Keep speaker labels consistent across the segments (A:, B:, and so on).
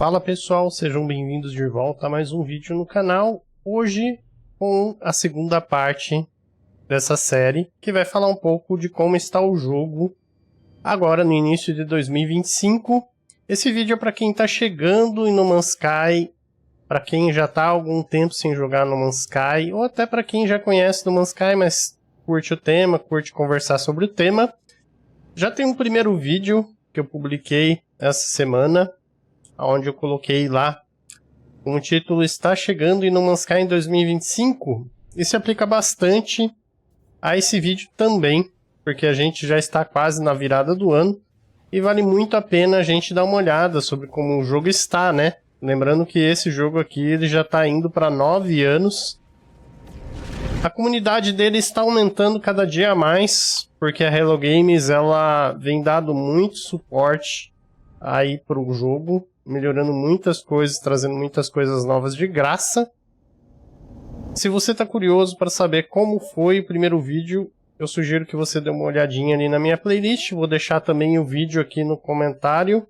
A: Fala pessoal, sejam bem-vindos de volta a mais um vídeo no canal. Hoje com a segunda parte dessa série, que vai falar um pouco de como está o jogo agora no início de 2025. Esse vídeo é para quem está chegando em No Man's Sky, para quem já está há algum tempo sem jogar No Man's Sky, ou até para quem já conhece No Man's Sky, mas curte o tema, curte conversar sobre o tema. Já tem um primeiro vídeo que eu publiquei essa semana, onde eu coloquei lá com o título Está chegando em No Man's Sky em 2025. E se aplica bastante a esse vídeo também, porque a gente já está quase na virada do ano e vale muito a pena a gente dar uma olhada sobre como o jogo está, né? Lembrando que esse jogo aqui ele já está indo para 9 anos. A comunidade dele está aumentando cada dia mais, porque a Hello Games ela vem dando muito suporte aí para o jogo, melhorando muitas coisas, trazendo muitas coisas novas de graça. Se você está curioso para saber como foi o primeiro vídeo, eu sugiro que você dê uma olhadinha ali na minha playlist. Vou deixar também o vídeo aqui no comentário.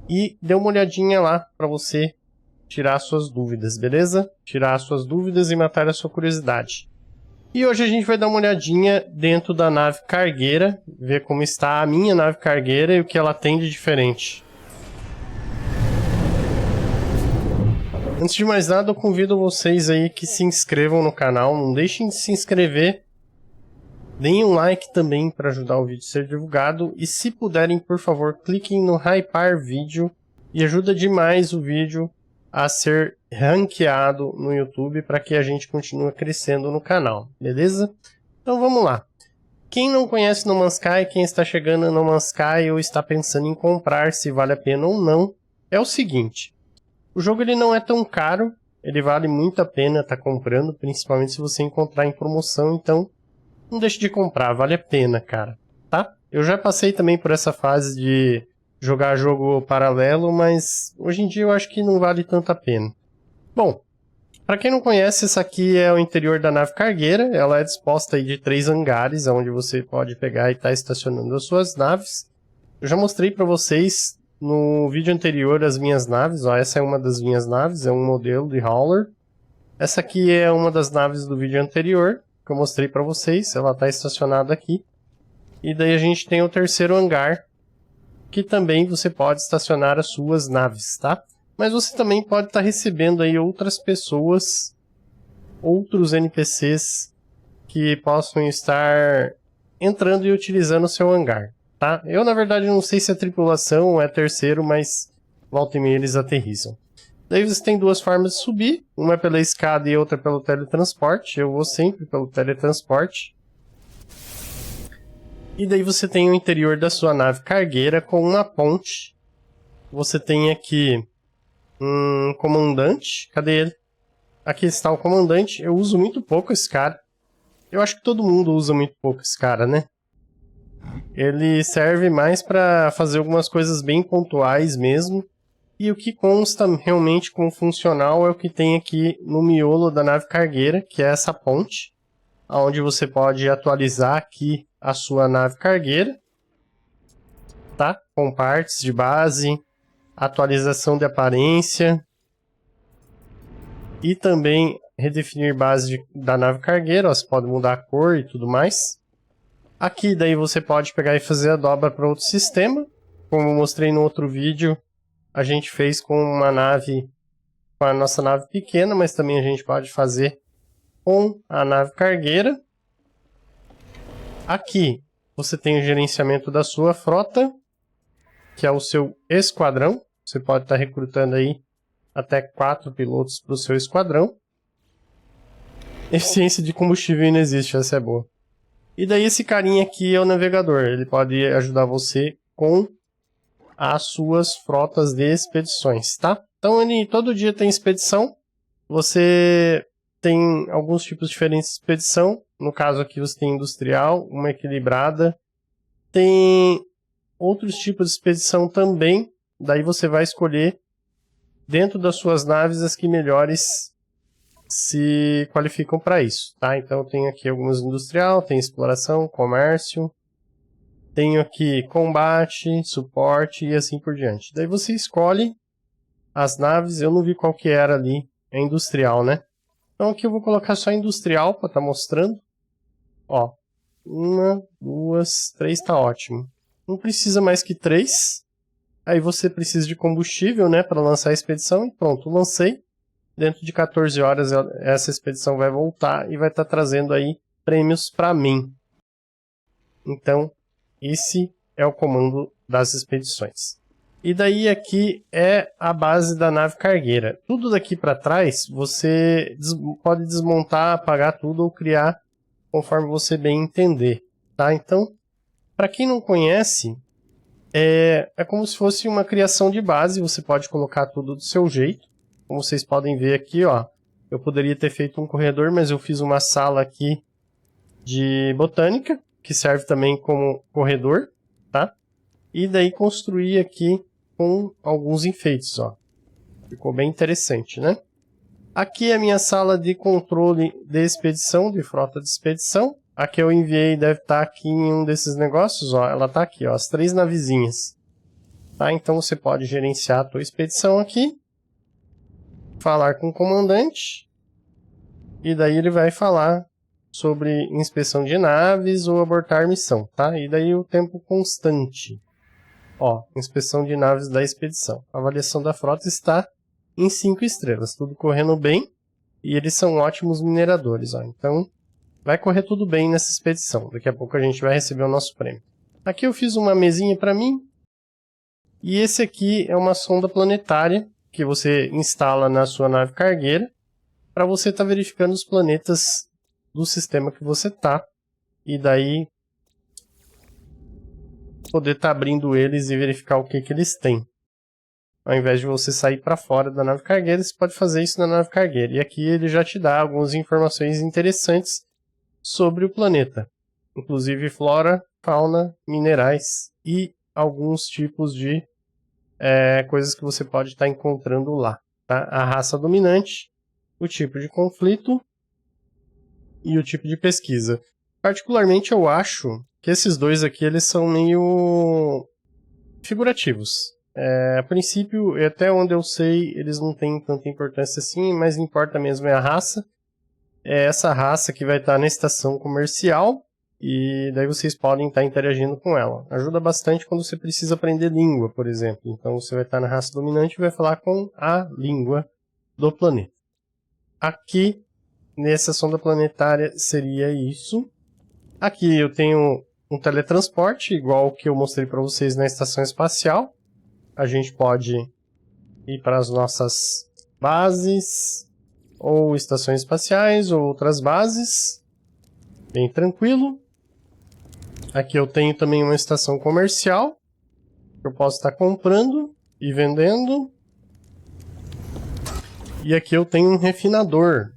A: E dê uma olhadinha lá para você tirar suas dúvidas, beleza? Tirar suas dúvidas e matar a sua curiosidade. E hoje a gente vai dar uma olhadinha dentro da nave cargueira, ver como está a minha nave cargueira e o que ela tem de diferente. Antes de mais nada, eu convido vocês aí que se inscrevam no canal, não deixem de se inscrever, deem um like também para ajudar o vídeo a ser divulgado e se puderem, por favor, cliquem no hypar vídeo e ajuda demais o vídeo a ser ranqueado no YouTube para que a gente continue crescendo no canal, beleza? Então vamos lá. Quem não conhece No Man's Sky, quem está chegando no No Man's Sky ou está pensando em comprar, se vale a pena ou não, é o seguinte. O jogo ele não é tão caro, ele vale muito a pena estar comprando, principalmente se você encontrar em promoção, então não deixe de comprar, vale a pena, cara, tá? Eu já passei também por essa fase de jogar jogo paralelo, mas hoje em dia eu acho que não vale tanto a pena. Bom, para quem não conhece, essa aqui é o interior da nave cargueira, ela é disposta aí de 3 hangares, onde você pode pegar e estar estacionando as suas naves. Eu já mostrei para vocês no vídeo anterior as minhas naves, ó, essa é uma das minhas naves, é um modelo de Hauler. Essa aqui é uma das naves do vídeo anterior, que eu mostrei para vocês, ela está estacionada aqui. E daí a gente tem o terceiro hangar, que também você pode estacionar as suas naves, tá? Mas você também pode estar recebendo aí outras pessoas, outros NPCs que possam estar entrando e utilizando o seu hangar, tá? Eu, na verdade, não sei se é tripulação ou é terceiro, mas volta e meia eles aterrissam. Daí você tem duas formas de subir, uma é pela escada e outra pelo teletransporte. Eu vou sempre pelo teletransporte. E daí você tem o interior da sua nave cargueira com uma ponte. Você tem aqui um comandante. Cadê ele? Aqui está o comandante. Eu uso muito pouco esse cara. Eu acho que todo mundo usa muito pouco esse cara, né? Ele serve mais para fazer algumas coisas bem pontuais mesmo. E o que consta realmente como funcional é o que tem aqui no miolo da nave cargueira, que é essa ponte, onde você pode atualizar aqui a sua nave cargueira, tá? Com partes de base, atualização de aparência e também redefinir base da nave cargueira, ó, você pode mudar a cor e tudo mais. Aqui daí você pode pegar e fazer a dobra para outro sistema, como eu mostrei no outro vídeo. A gente fez com uma nave, com a nossa nave pequena, mas também a gente pode fazer com a nave cargueira. Aqui você tem o gerenciamento da sua frota, que é o seu esquadrão. Você pode estar recrutando aí até 4 pilotos para o seu esquadrão. Eficiência de combustível não existe, essa é boa. E daí esse carinha aqui é o navegador, ele pode ajudar você com as suas frotas de expedições, tá? Então ele todo dia tem expedição, você tem alguns tipos diferentes de expedição, no caso aqui você tem industrial, uma equilibrada, tem outros tipos de expedição também, daí você vai escolher dentro das suas naves as que melhores se qualificam para isso, tá? Então tem aqui algumas industrial, tem exploração, comércio, tenho aqui combate, suporte e assim por diante. Daí você escolhe as naves, eu não vi qual que era ali, é industrial, né? Então aqui eu vou colocar só industrial para estar mostrando. Ó, 1, 2, 3, tá ótimo. Não precisa mais que 3. Aí você precisa de combustível, né, para lançar a expedição e pronto, lancei. Dentro de 14 horas essa expedição vai voltar e vai estar trazendo aí prêmios para mim. Então, esse é o comando das expedições. E daí aqui é a base da nave cargueira. Tudo daqui para trás você pode desmontar, apagar tudo ou criar conforme você bem entender, tá? Então, para quem não conhece, é como se fosse uma criação de base. Você pode colocar tudo do seu jeito. Como vocês podem ver aqui, ó, eu poderia ter feito um corredor, mas eu fiz uma sala aqui de botânica, que serve também como corredor, tá? E daí construí aqui com alguns enfeites, ó. Ficou bem interessante, né? Aqui é a minha sala de controle de expedição, de frota de expedição. A que eu enviei deve estar aqui em um desses negócios, ó. Ela está aqui, ó, as 3 navezinhas. Tá? Então você pode gerenciar a tua expedição aqui. Falar com o comandante. E daí ele vai falar sobre inspeção de naves ou abortar missão, tá? E daí o tempo constante. Ó, inspeção de naves da expedição. A avaliação da frota está em 5 estrelas, tudo correndo bem. E eles são ótimos mineradores, ó. Então, vai correr tudo bem nessa expedição. Daqui a pouco a gente vai receber o nosso prêmio. Aqui eu fiz uma mesinha para mim. E esse aqui é uma sonda planetária que você instala na sua nave cargueira para você estar verificando os planetas do sistema que você tá. E daí poder estar abrindo eles e verificar o que eles têm. Ao invés de você sair para fora da nave cargueira, você pode fazer isso na nave cargueira. E aqui ele já te dá algumas informações interessantes sobre o planeta. Inclusive flora, fauna, minerais e alguns tipos de coisas que você pode estar encontrando lá. Tá? A raça dominante, o tipo de conflito e o tipo de pesquisa. Particularmente eu acho que esses dois aqui eles são meio figurativos. A princípio, até onde eu sei, eles não têm tanta importância assim, mas importa mesmo é a raça. É essa raça que vai estar na estação comercial e daí vocês podem estar interagindo com ela. Ajuda bastante quando você precisa aprender língua, por exemplo. Então você vai estar na raça dominante e vai falar com a língua do planeta. Aqui, nessa sonda planetária, seria isso. Aqui eu tenho um teletransporte, igual o que eu mostrei para vocês na estação espacial. A gente pode ir para as nossas bases, ou estações espaciais, ou outras bases. Bem tranquilo. Aqui eu tenho também uma estação comercial, que eu posso estar comprando e vendendo. E aqui eu tenho um refinador.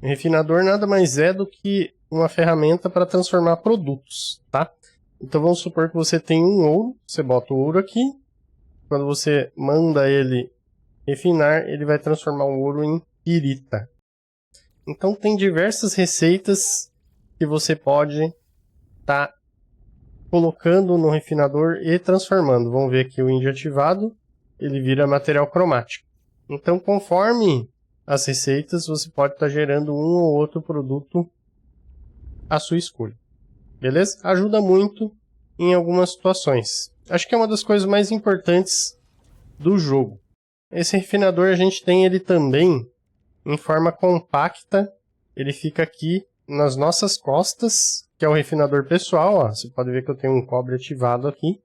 A: Um refinador nada mais é do que uma ferramenta para transformar produtos, tá? Então vamos supor que você tem um ouro, você bota o ouro aqui. Quando você manda ele refinar, ele vai transformar o ouro em pirita. Então tem diversas receitas que você pode estar colocando no refinador e transformando. Vamos ver aqui o índio ativado, ele vira material cromático. Então conforme as receitas, você pode estar gerando um ou outro produto à sua escolha. Beleza? Ajuda muito em algumas situações. Acho que é uma das coisas mais importantes do jogo. Esse refinador a gente tem ele também em forma compacta. Ele fica aqui nas nossas costas, que é o refinador pessoal. Ó. Você pode ver que eu tenho um cobre ativado aqui.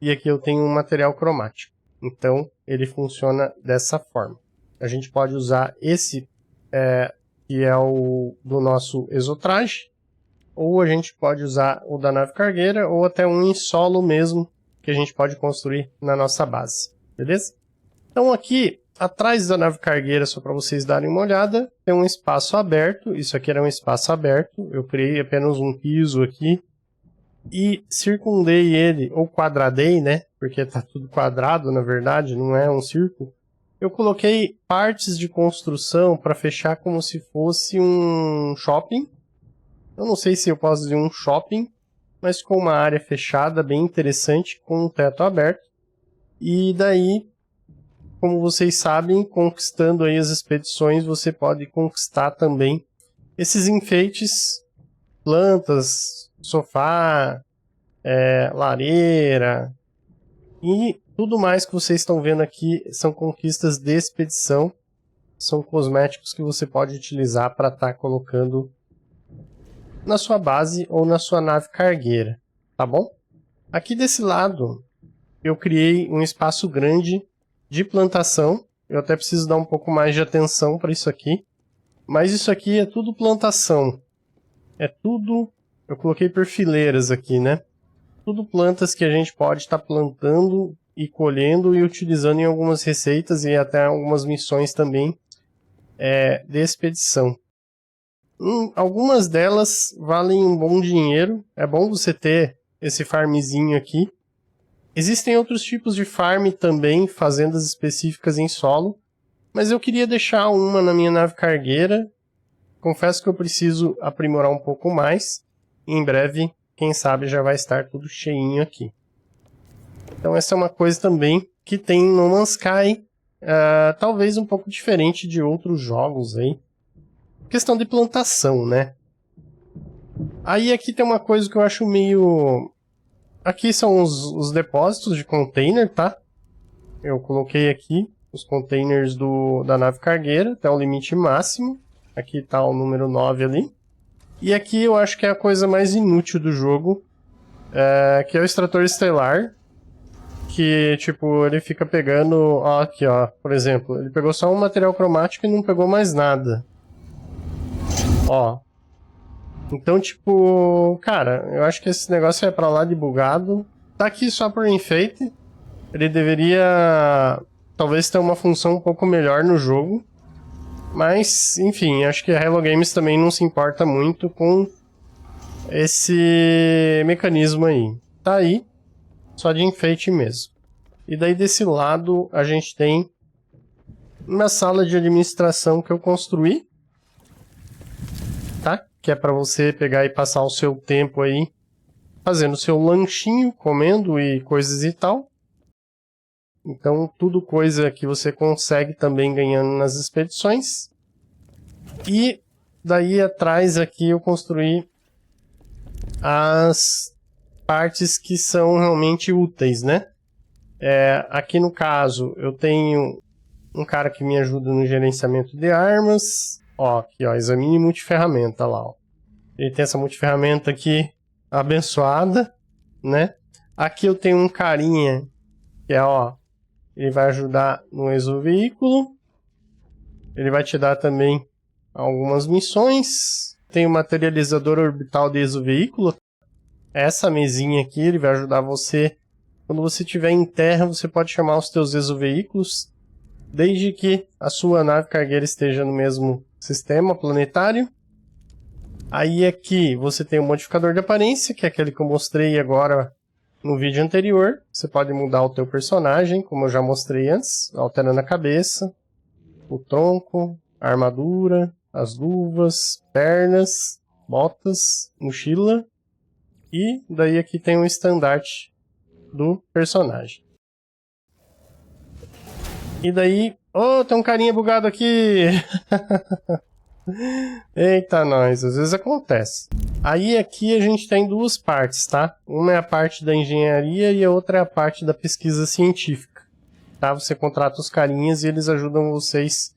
A: E aqui eu tenho um material cromático. Então ele funciona dessa forma. A gente pode usar esse que é o do nosso exotraje. Ou a gente pode usar o da nave cargueira, ou até um em solo mesmo, que a gente pode construir na nossa base. Beleza? Então aqui, atrás da nave cargueira, só para vocês darem uma olhada, tem um espaço aberto. Isso aqui era um espaço aberto. Eu criei apenas um piso aqui. E circundei ele, ou quadradei, né? Porque tá tudo quadrado, na verdade, não é um círculo. Eu coloquei partes de construção para fechar como se fosse um shopping. Eu não sei se eu posso dizer um shopping, mas com uma área fechada, bem interessante, com um teto aberto. E daí como vocês sabem, conquistando aí as expedições, você pode conquistar também esses enfeites, plantas, sofá, lareira e tudo mais que vocês estão vendo aqui são conquistas de expedição, são cosméticos que você pode utilizar para estar colocando na sua base ou na sua nave cargueira, tá bom? Aqui desse lado eu criei um espaço grande de plantação, eu até preciso dar um pouco mais de atenção para isso aqui, mas isso aqui é tudo plantação, é tudo, eu coloquei por fileiras aqui, né? Tudo plantas que a gente pode estar plantando e colhendo e utilizando em algumas receitas e até algumas missões também de expedição. Algumas delas valem um bom dinheiro, é bom você ter esse farmzinho aqui. Existem outros tipos de farm também, fazendas específicas em solo, mas eu queria deixar uma na minha nave cargueira. Confesso que eu preciso aprimorar um pouco mais, e em breve, quem sabe, já vai estar tudo cheinho aqui. Então essa é uma coisa também que tem no No Man's Sky, talvez um pouco diferente de outros jogos aí. Questão de plantação, né? Aí aqui tem uma coisa que eu acho meio... Aqui são os depósitos de container, tá? Eu coloquei aqui os containers da nave cargueira, até o limite máximo. Aqui tá o número 9 ali. E aqui eu acho que é a coisa mais inútil do jogo, que é o extrator estelar. Que, tipo, ele fica pegando... Ó, aqui, ó, por exemplo, ele pegou só um material cromático e não pegou mais nada. Ó. Então, tipo, cara, eu acho que esse negócio é pra lá de bugado. Tá aqui só por enfeite. Ele deveria, talvez, ter uma função um pouco melhor no jogo. Mas, enfim, acho que a Hello Games também não se importa muito com esse mecanismo aí. Tá aí, só de enfeite mesmo. E daí desse lado a gente tem uma sala de administração que eu construí. Tá? Que é para você pegar e passar o seu tempo aí fazendo seu lanchinho, comendo e coisas e tal. Então, tudo coisa que você consegue também ganhando nas expedições. E daí atrás aqui eu construí as partes que são realmente úteis, né? Aqui no caso, eu tenho um cara que me ajuda no gerenciamento de armas. Ó, aqui, ó, examine multiferramenta lá, ó. Ele tem essa multiferramenta aqui abençoada, né? Aqui eu tenho um carinha que é, ó, ele vai ajudar no exoveículo. Ele vai te dar também algumas missões. Tem o materializador orbital de exoveículo. Essa mesinha aqui, ele vai ajudar você. Quando você estiver em terra, você pode chamar os teus exoveículos, desde que a sua nave cargueira esteja no mesmo sistema planetário. Aí aqui você tem o modificador de aparência, que é aquele que eu mostrei agora no vídeo anterior. Você pode mudar o teu personagem, como eu já mostrei antes, alterando a cabeça, o tronco, a armadura, as luvas, pernas, botas, mochila. E daí aqui tem um estandarte do personagem. E daí... Oh, tem um carinha bugado aqui! Eita, nós, às vezes acontece. Aí aqui a gente tem duas partes, tá? Uma é a parte da engenharia e a outra é a parte da pesquisa científica. Tá? Você contrata os carinhas e eles ajudam vocês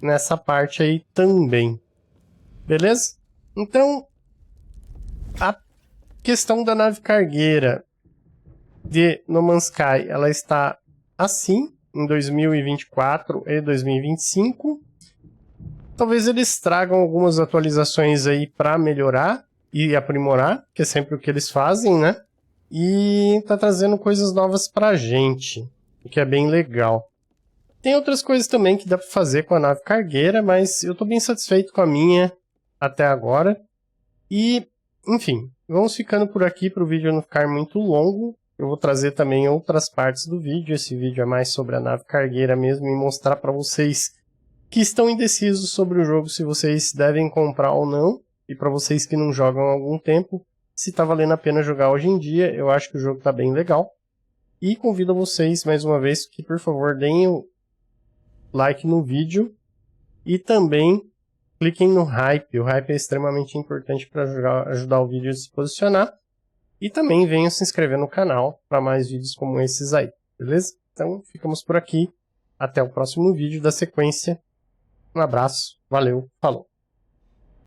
A: nessa parte aí também. Beleza? Então, a questão da nave cargueira de No Man's Sky, ela está assim em 2024 e 2025. Talvez eles tragam algumas atualizações aí para melhorar e aprimorar, que é sempre o que eles fazem, né? E tá trazendo coisas novas pra gente, o que é bem legal. Tem outras coisas também que dá para fazer com a nave cargueira, mas eu tô bem satisfeito com a minha até agora. E, enfim, vamos ficando por aqui para o vídeo não ficar muito longo. Eu vou trazer também outras partes do vídeo. Esse vídeo é mais sobre a nave cargueira mesmo e mostrar para vocês que estão indecisos sobre o jogo, se vocês devem comprar ou não. E para vocês que não jogam há algum tempo, se está valendo a pena jogar hoje em dia. Eu acho que o jogo está bem legal. E convido vocês mais uma vez que, por favor, deem o like no vídeo e também cliquem no hype. O hype é extremamente importante para ajudar o vídeo a se posicionar. E também venham se inscrever no canal para mais vídeos como esses aí, beleza? Então ficamos por aqui. Até o próximo vídeo da sequência. Um abraço, valeu, falou!